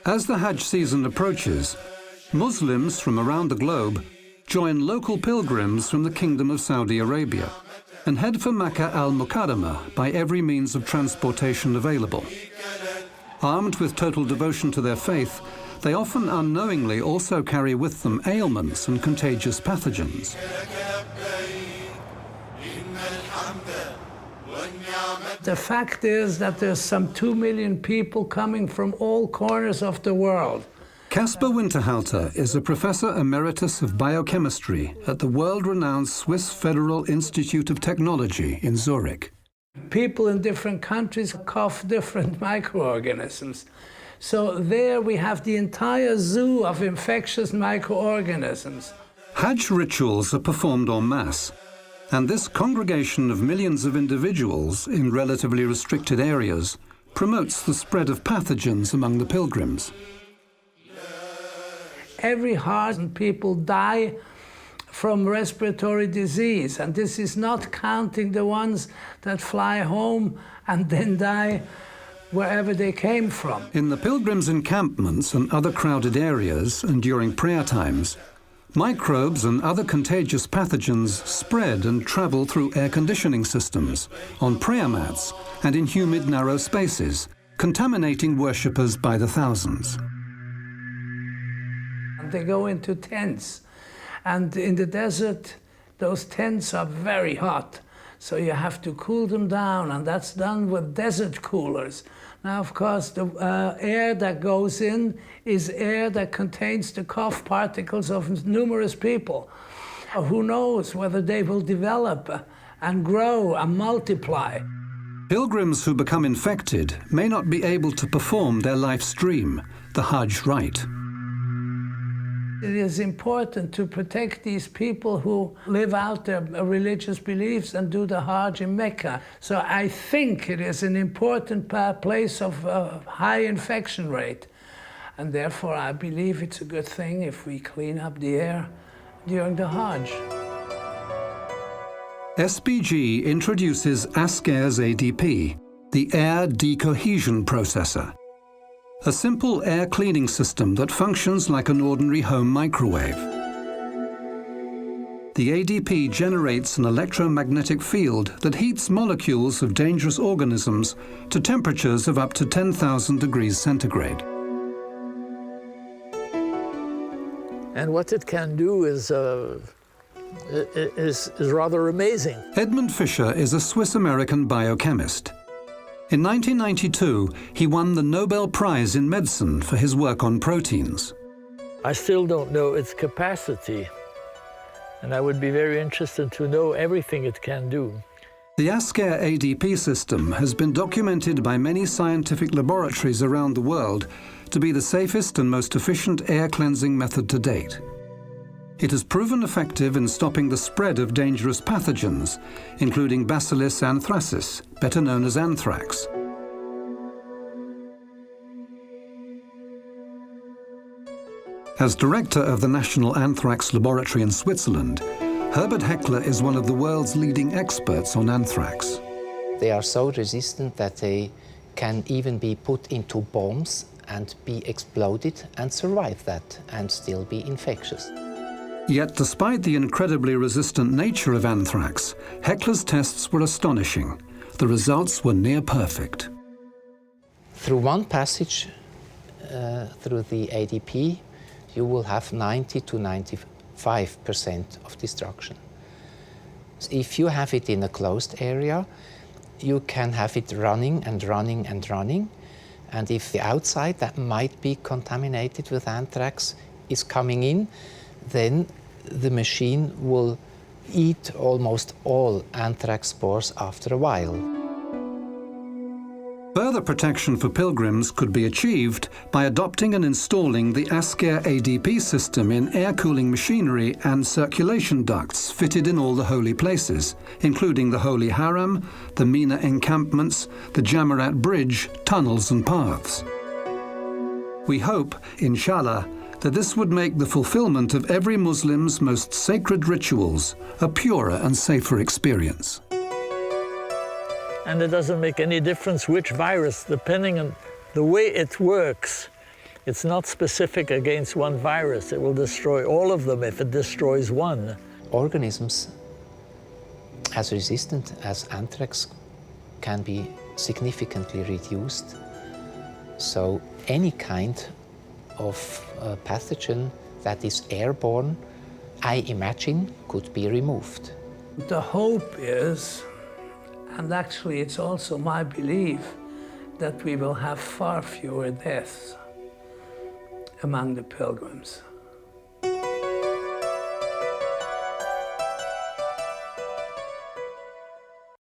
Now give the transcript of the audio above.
As the Hajj season approaches, Muslims from around the globe join local pilgrims from the Kingdom of Saudi Arabia and head for Makkah al-Mukarramah by every means of transportation available. Armed with total devotion to their faith, they often unknowingly also carry with them ailments and contagious pathogens. The fact is that there's some 2 million people coming from all corners of the world. Caspar Winterhalter is a professor emeritus of biochemistry at the world-renowned Swiss Federal Institute of Technology in Zurich. People in different countries cough different microorganisms. So there we have the entire zoo of infectious microorganisms. Hajj rituals are performed en masse, and this congregation of millions of individuals in relatively restricted areas promotes the spread of pathogens among the pilgrims. Every 100 people die from respiratory disease, and this is not counting the ones that fly home and then die wherever they came from. In the pilgrims' encampments and other crowded areas and during prayer times, microbes and other contagious pathogens spread and travel through air conditioning systems, on prayer mats and in humid, narrow spaces, contaminating worshippers by the thousands. They go into tents, and in the desert, those tents are very hot, so you have to cool them down, and that's done with desert coolers. Now, of course, the air that goes in is air that contains the cough particles of numerous people. Who knows whether they will develop and grow and multiply. Pilgrims who become infected may not be able to perform their life's dream, the Hajj rite. It is important to protect these people who live out their religious beliefs and do the Hajj in Mecca. So I think it is an important place of high infection rate. And therefore I believe it's a good thing if we clean up the air during the Hajj. SBG introduces Askair's ADP, the air decohesion processor. A simple air cleaning system that functions like an ordinary home microwave. The ADP generates an electromagnetic field that heats molecules of dangerous organisms to temperatures of up to 10,000 degrees centigrade. And what it can do is rather amazing. Edmund Fischer is a Swiss-American biochemist. In 1992, he won the Nobel Prize in Medicine for his work on proteins. I still don't know its capacity, and I would be very interested to know everything it can do. The Askair ADP system has been documented by many scientific laboratories around the world to be the safest and most efficient air cleansing method to date. It has proven effective in stopping the spread of dangerous pathogens, including Bacillus anthracis, better known as anthrax. As director of the National Anthrax Laboratory in Switzerland, Herbert Heckler is one of the world's leading experts on anthrax. They are so resistant that they can even be put into bombs and be exploded and survive that and still be infectious. Yet, despite the incredibly resistant nature of anthrax, Heckler's tests were astonishing. The results were near perfect. Through one passage, through the ADP, you will have 90 to 95% of destruction. If you have it in a closed area, you can have it running and running and running. And if the outside that might be contaminated with anthrax is coming in, then the machine will eat almost all anthrax spores after a while. Further protection for pilgrims could be achieved by adopting and installing the Askair ADP system in air cooling machinery and circulation ducts fitted in all the holy places, including the Holy Haram, the Mina encampments, the Jamarat Bridge, tunnels and paths. We hope, inshallah, that this would make the fulfillment of every Muslim's most sacred rituals a purer and safer experience. and it doesn't make any difference which virus, depending on the way it works. It's not specific against one virus. It will destroy all of them if it destroys one. Organisms as resistant as anthrax can be significantly reduced. So any kind of pathogen that is airborne, I imagine, could be removed. The hope is, and actually it's also my belief, that we will have far fewer deaths among the pilgrims.